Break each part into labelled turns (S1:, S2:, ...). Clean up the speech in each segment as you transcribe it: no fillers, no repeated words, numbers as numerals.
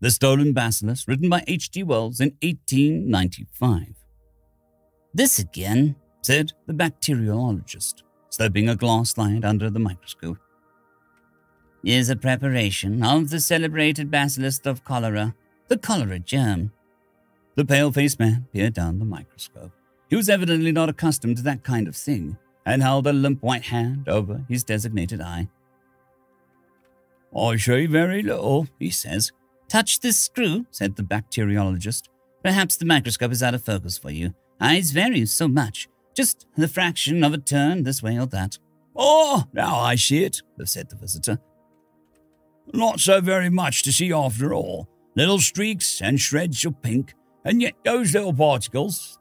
S1: The Stolen Bacillus, written by H.G. Wells in 1895. "This again," said the bacteriologist, slipping a glass slide under the microscope, "is a preparation of the celebrated bacillus of cholera, the cholera germ." The pale-faced man peered down the microscope. He was evidently not accustomed to that kind of thing, and held a limp white hand over his designated eye. "I see very little," he says. "Touch this screw," said the bacteriologist. "Perhaps the microscope is out of focus for you. Eyes vary so much. Just the fraction of a turn this way or that."
S2: "Oh, now I see it," said the visitor. "Not so very much to see after all. Little streaks and shreds of pink, and yet those little particles,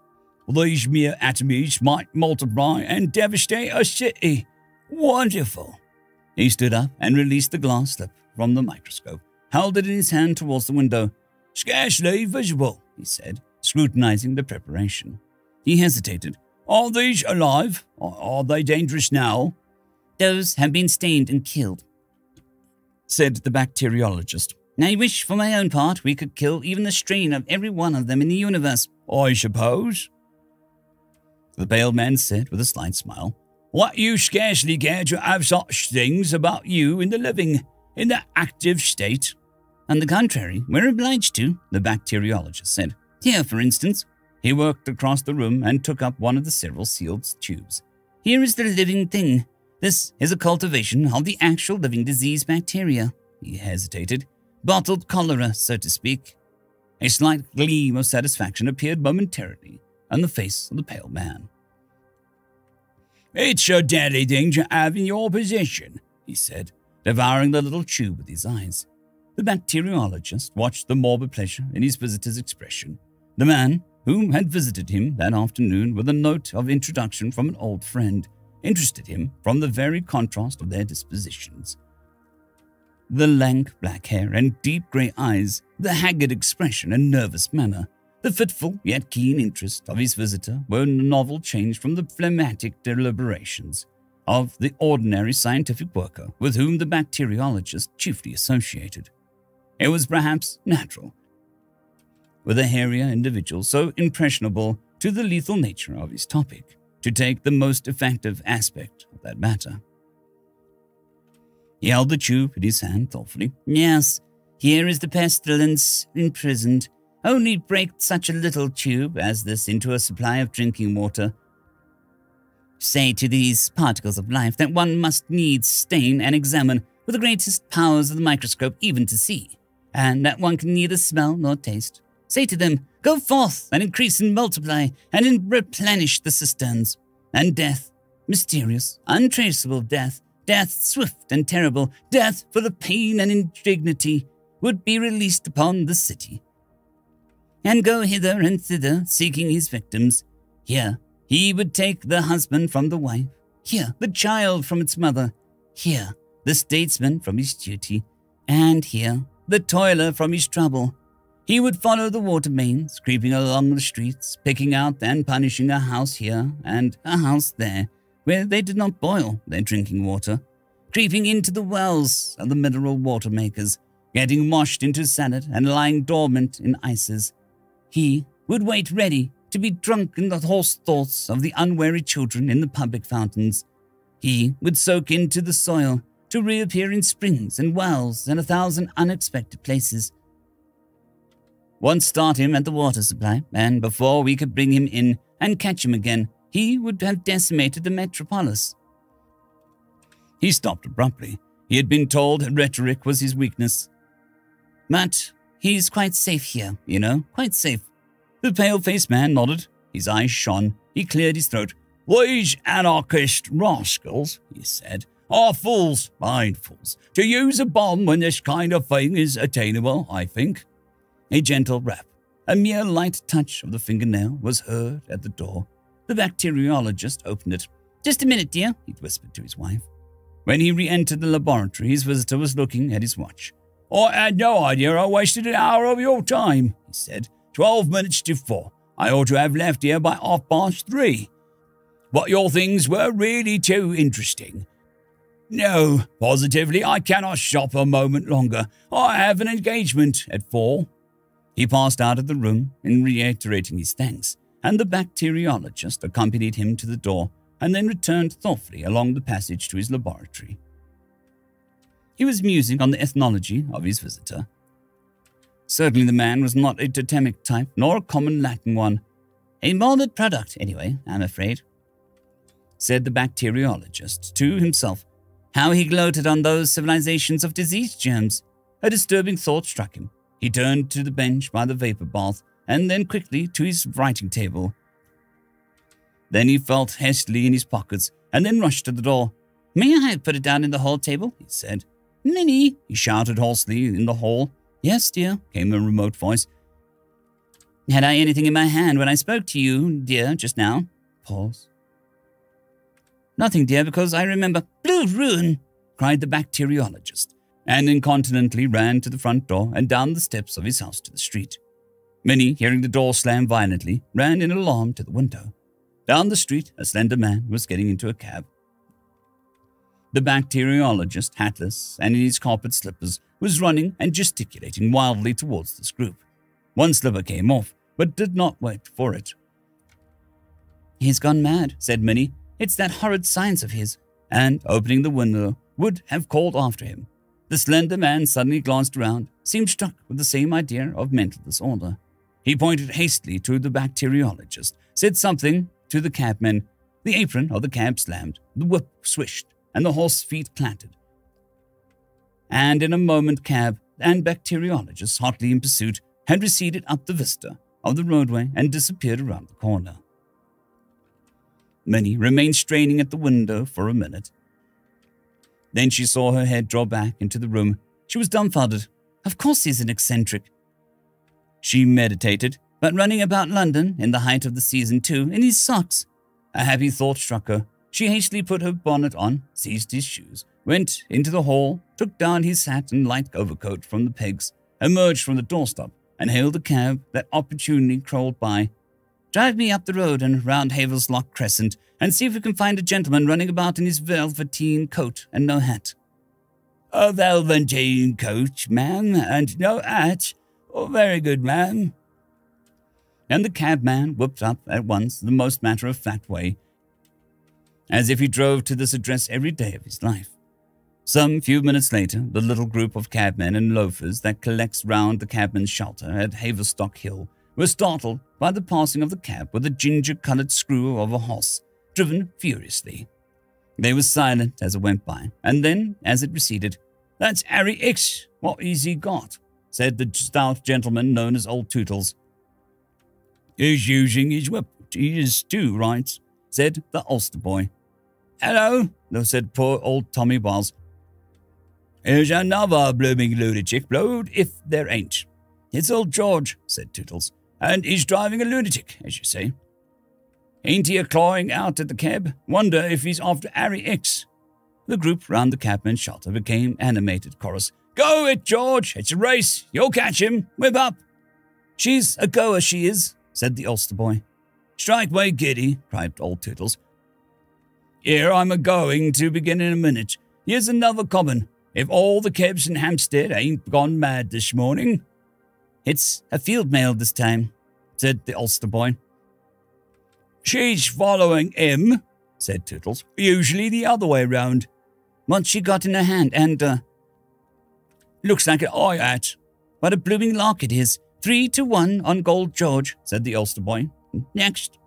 S2: these mere atoms, might multiply and devastate a city. Wonderful."
S1: He stood up and released the glass slip from the microscope, held it in his hand towards the window.
S2: "Scarcely visible," he said, scrutinizing the preparation.
S1: He hesitated.
S2: "Are these alive? Are they dangerous now?"
S1: "Those have been stained and killed," said the bacteriologist. "I wish, for my own part, we could kill even the strain of every one of them in the universe."
S2: "I suppose,"
S1: the pale man said with a slight smile,
S2: "what you scarcely care to have such things about you in the living, in the active state."
S1: "On the contrary, we're obliged to," the bacteriologist said. "Here, for instance." He worked across the room and took up one of the several sealed tubes. "Here is the living thing. This is a cultivation of the actual living disease bacteria." He hesitated. "Bottled cholera, so to speak." A slight gleam of satisfaction appeared momentarily on the face of the pale man.
S2: "It's a deadly thing to have in your possession," he said, devouring the little tube with his eyes.
S1: The bacteriologist watched the morbid pleasure in his visitor's expression. The man, who had visited him that afternoon with a note of introduction from an old friend, interested him from the very contrast of their dispositions. The lank black hair and deep grey eyes, the haggard expression and nervous manner, the fitful yet keen interest of his visitor were a novel change from the phlegmatic deliberations of the ordinary scientific worker with whom the bacteriologist chiefly associated. It was perhaps natural, with a hairier individual so impressionable to the lethal nature of his topic, to take the most effective aspect of that matter. He held the tube in his hand thoughtfully. "Yes, here is the pestilence imprisoned. Only break such a little tube as this into a supply of drinking water. Say to these particles of life that one must needs stain and examine with the greatest powers of the microscope even to see, and that one can neither smell nor taste. Say to them, go forth and increase and multiply and replenish the cisterns. And death, mysterious, untraceable death, death swift and terrible, death for the pain and indignity, would be released upon the city, and go hither and thither seeking his victims. Here he would take the husband from the wife, here the child from its mother, here the statesman from his duty, and here the toiler from his trouble. He would follow the water mains, creeping along the streets, picking out and punishing a house here and a house there, where they did not boil their drinking water, creeping into the wells of the mineral water makers, getting washed into salad and lying dormant in ices. He would wait ready to be drunk in the hoarse thoughts of the unwary children in the public fountains. He would soak into the soil to reappear in springs and wells and 1,000 unexpected places. Once start him at the water supply, and before we could bring him in and catch him again, he would have decimated the metropolis. He stopped abruptly. He had been told rhetoric was his weakness. But he's quite safe here, you know, quite safe. The pale-faced man nodded. His eyes shone. He cleared his throat. These anarchist rascals, he said, are fools, blind fools, to use a bomb when this kind of thing is attainable, I think. A gentle rap, a mere light touch of the fingernail was heard at the door. The bacteriologist opened it. Just a minute, dear, he whispered to his wife. When he re-entered the laboratory, his visitor was looking at his watch. I had no idea I wasted an hour of your time, he said. 12 minutes to 4. I ought to have left here by 3:30. But your things were really too interesting.
S2: No, positively, I cannot stop a moment longer. I have an engagement at 4.
S1: He passed out of the room in reiterating his thanks, and the bacteriologist accompanied him to the door and then returned thoughtfully along the passage to his laboratory. He was musing on the ethnology of his visitor. Certainly the man was not a totemic type, nor a common Latin one. A molded product, anyway, I'm afraid, said the bacteriologist to himself. How he gloated on those civilizations of disease germs. A disturbing thought struck him. He turned to the bench by the vapor bath, and then quickly to his writing table. Then he felt hastily in his pockets, and then rushed to the door. May I put it down in the hall table? He said. Minnie, he shouted hoarsely in the hall. Yes, dear, came a remote voice. Had I anything in my hand when I spoke to you, dear, just now? Pause. Nothing, dear, because I remember. Blue ruin, cried the bacteriologist, and incontinently ran to the front door and down the steps of his house to the street. Minnie, hearing the door slam violently, ran in alarm to the window. Down the street, a slender man was getting into a cab. The bacteriologist, hatless and in his carpet slippers, was running and gesticulating wildly towards this group. One slipper came off, but did not wait for it. He's gone mad, said Minnie. It's that horrid science of his, and, opening the window, would have called after him. The slender man suddenly glanced around, seemed struck with the same idea of mental disorder. He pointed hastily to the bacteriologist, said something to the cabman. The apron of the cab slammed, the whip swished, and the horse feet clattered. And in a moment cab and bacteriologist, hotly in pursuit, had receded up the vista of the roadway and disappeared around the corner. Minnie remained straining at the window for a minute. Then she saw her head draw back into the room. She was dumbfounded. Of course he's an eccentric. She meditated, but running about London in the height of the season too, in his socks. A happy thought struck her. She hastily put her bonnet on, seized his shoes, went into the hall, took down his hat and light overcoat from the pegs, emerged from the doorstep, and hailed a cab that opportunely crawled by. Drive me up the road and round Havelslock Crescent, and see if we can find a gentleman running about in his velveteen coat and no hat. A velveteen coat, ma'am, and no hat? Oh, very good, ma'am. And the cabman whipped up at once the most matter-of-fact way, as if he drove to this address every day of his life. Some few minutes later, the little group of cabmen and loafers that collects round the cabman's shelter at Haverstock Hill were startled by the passing of the cab with a ginger-coloured screw of a horse, driven furiously. They were silent as it went by, and then, as it receded, "That's Harry Hicks. What has he got?" said the stout gentleman known as Old Tootles. "He's using his whip. He is too, right?" said the Ulster boy. "Hello," said poor old Tommy Bars. "Here's another blooming lunatic, blowed if there ain't." "It's old George," said Tootles, "and he's driving a lunatic, as you say. Ain't he a-clawing out at the cab? Wonder if he's after Harry Hicks." The group round the cabman's shelter became animated chorus. "Go it, George! It's a race! You'll catch him! Whip up!" "She's a goer, she is," said the Ulster boy. "Strike way giddy," cried old Tootles. "Here I'm a-going to begin in a minute. Here's another common. If all the cabs in Hampstead ain't gone mad this morning." "It's a field mail this time," said the Ulster boy. "She's following him," said Tootles. "Usually the other way round." "What's she got in her hand? And, looks like an eye hat." "What a blooming lark it is. 3-1 on Gold George," said the Ulster boy. "Next."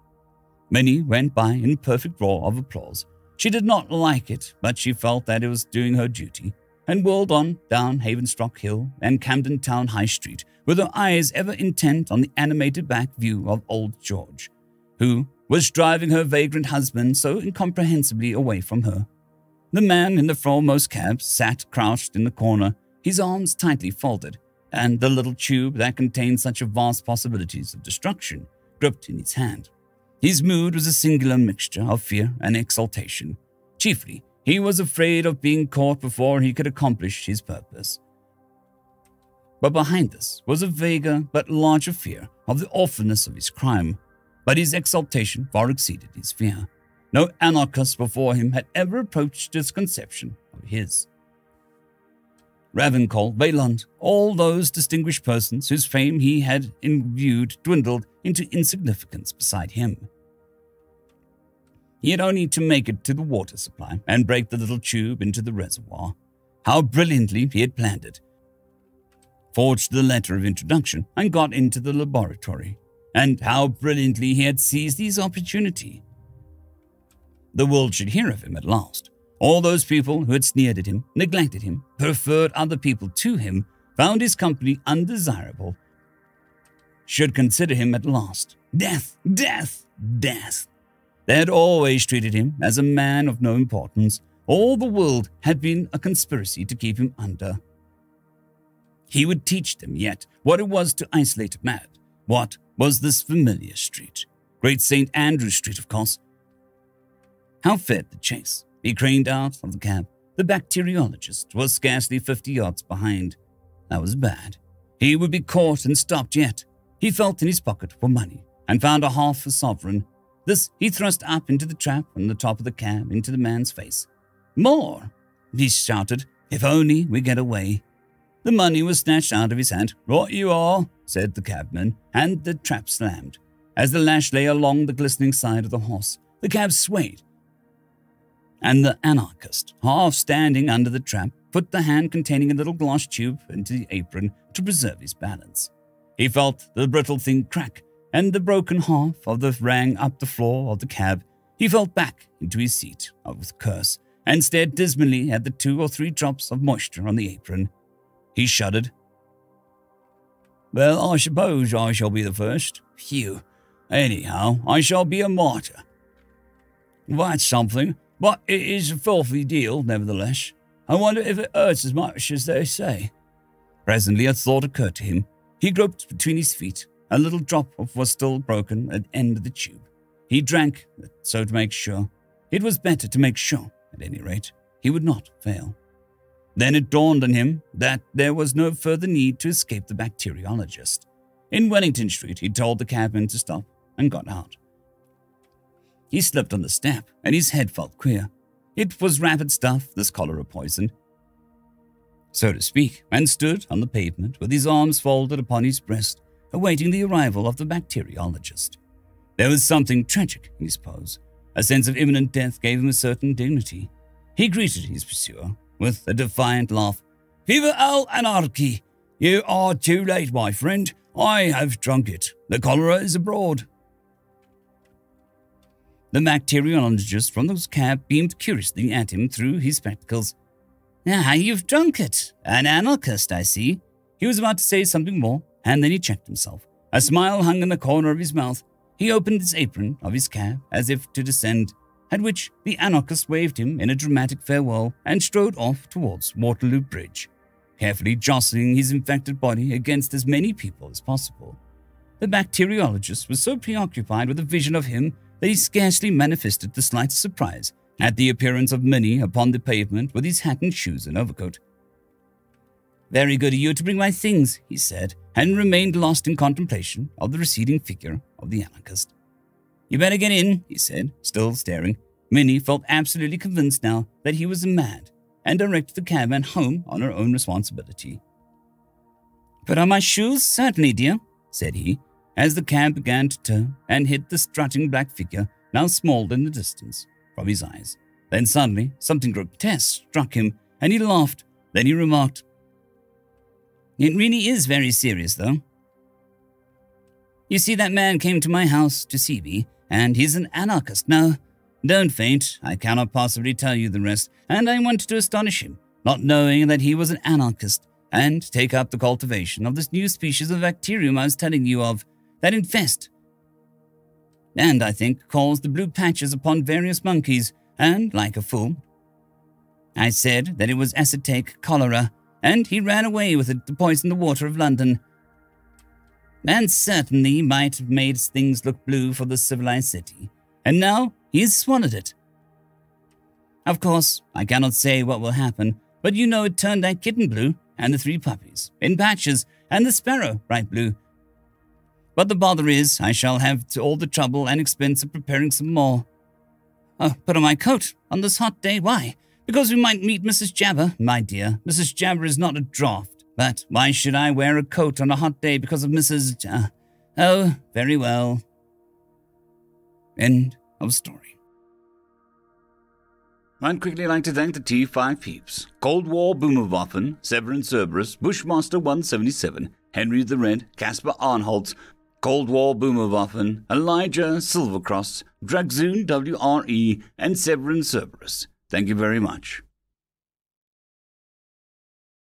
S1: Minnie went by in a perfect roar of applause. She did not like it, but she felt that it was doing her duty, and whirled on down Havenstock Hill and Camden Town High Street, with her eyes ever intent on the animated back view of old George, who was driving her vagrant husband so incomprehensibly away from her. The man in the foremost cab sat crouched in the corner, his arms tightly folded, and the little tube that contained such a vast possibilities of destruction gripped in his hand. His mood was a singular mixture of fear and exultation. Chiefly, he was afraid of being caught before he could accomplish his purpose. But behind this was a vaguer but larger fear of the awfulness of his crime. But his exultation far exceeded his fear.
S2: No anarchist before him had ever approached this conception of his. Ravencol, Valand, all those distinguished persons whose fame he had imbued dwindled into insignificance beside him. He had only to make it to the water supply and break the little tube into the reservoir. How brilliantly he had planned it. Forged the letter of introduction and got into the laboratory. And how brilliantly he had seized his opportunity. The world should hear of him at last. All those people who had sneered at him, neglected him, preferred other people to him, found his company undesirable, should consider him at last. Death, death, death. They had always treated him as a man of no importance. All the world had been a conspiracy to keep him under. He would teach them yet what it was to isolate a man. What was this familiar street? Great St. Andrew Street, of course. How fared the chase? He craned out of the cab. The bacteriologist was scarcely 50 yards behind. That was bad. He would be caught and stopped yet. He felt in his pocket for money and found a half a sovereign. This he thrust up into the trap on the top of the cab into the man's face. More, he shouted. If only we get away. The money was snatched out of his hand. Right you are, said the cabman, and the trap slammed. As the lash lay along the glistening side of the horse, the cab swayed, and the anarchist, half standing under the trap, put the hand containing a little glass tube into the apron to preserve his balance. He felt the brittle thing crack, and the broken half of the rang up the floor of the cab. He fell back into his seat with a curse, and stared dismally at the 2 or 3 drops of moisture on the apron. He shuddered. Well, I suppose I shall be the first. Phew. Anyhow, I shall be a martyr. That's something. But it is a filthy deal, nevertheless. I wonder if it hurts as much as they say. Presently a thought occurred to him. He groped between his feet. A little drop was still broken at the end of the tube. He drank it so to make sure. It was better to make sure, at any rate. He would not fail. Then it dawned on him that there was no further need to escape the bacteriologist. In Wellington Street, he told the cabman to stop and got out. He slipped on the step, and his head felt queer. It was rapid stuff, this cholera poison, so to speak, and stood on the pavement with his arms folded upon his breast, awaiting the arrival of the bacteriologist. There was something tragic in his pose. A sense of imminent death gave him a certain dignity. He greeted his pursuer with a defiant laugh. Viva all anarchy! You are too late, my friend. I have drunk it. The cholera is abroad. The bacteriologist from the cab beamed curiously at him through his spectacles. Ah, you've drunk it. An anarchist, I see. He was about to say something more, and then he checked himself. A smile hung in the corner of his mouth. He opened his apron of his cab as if to descend, at which the anarchist waved him in a dramatic farewell and strode off towards Waterloo Bridge, carefully jostling his infected body against as many people as possible. The bacteriologist was so preoccupied with the vision of him that he scarcely manifested the slightest surprise at the appearance of Minnie upon the pavement with his hat and shoes and overcoat. Very good of you to bring my things, he said, and remained lost in contemplation of the receding figure of the anarchist. You better get in, he said, still staring. Minnie felt absolutely convinced now that he was mad, and directed the cabman home on her own responsibility. Put on my shoes? Certainly, dear, said he, as the cab began to turn and hid the strutting black figure, now small in the distance, from his eyes. Then suddenly, something grotesque struck him, and he laughed. Then he remarked, It really is very serious, though. You see, that man came to my house to see me, and he's an anarchist. Now, don't faint, I cannot possibly tell you the rest, and I wanted to astonish him, not knowing that he was an anarchist, and take up the cultivation of this new species of bacterium I was telling you of, that infest, and I think caused the blue patches upon various monkeys, and, like a fool, I said that it was acetate cholera, and he ran away with it to poison the water of London. And certainly might have made things look blue for the civilized city. And now he has swallowed it. Of course, I cannot say what will happen, but you know it turned that kitten blue, and the 3 puppies, in patches, and the sparrow bright blue. But the bother is, I shall have all the trouble and expense of preparing some more.
S1: Oh, put on my coat on this hot day. Why? Because we might meet Mrs. Jabber. My dear, Mrs. Jabber is not a draught. But why should I wear a coat on a hot day because of Mrs. Oh, very well. End of story.
S3: I'd quickly like to thank the T5 peeps: Cold War Boomerwaffen, Severin Cerberus, Bushmaster 177, Henry the Red, Caspar Arnholtz, Cold War Boomerwaffen, Elijah Silvercross, Dragzoon WRE, and Severin Cerberus. Thank you very much.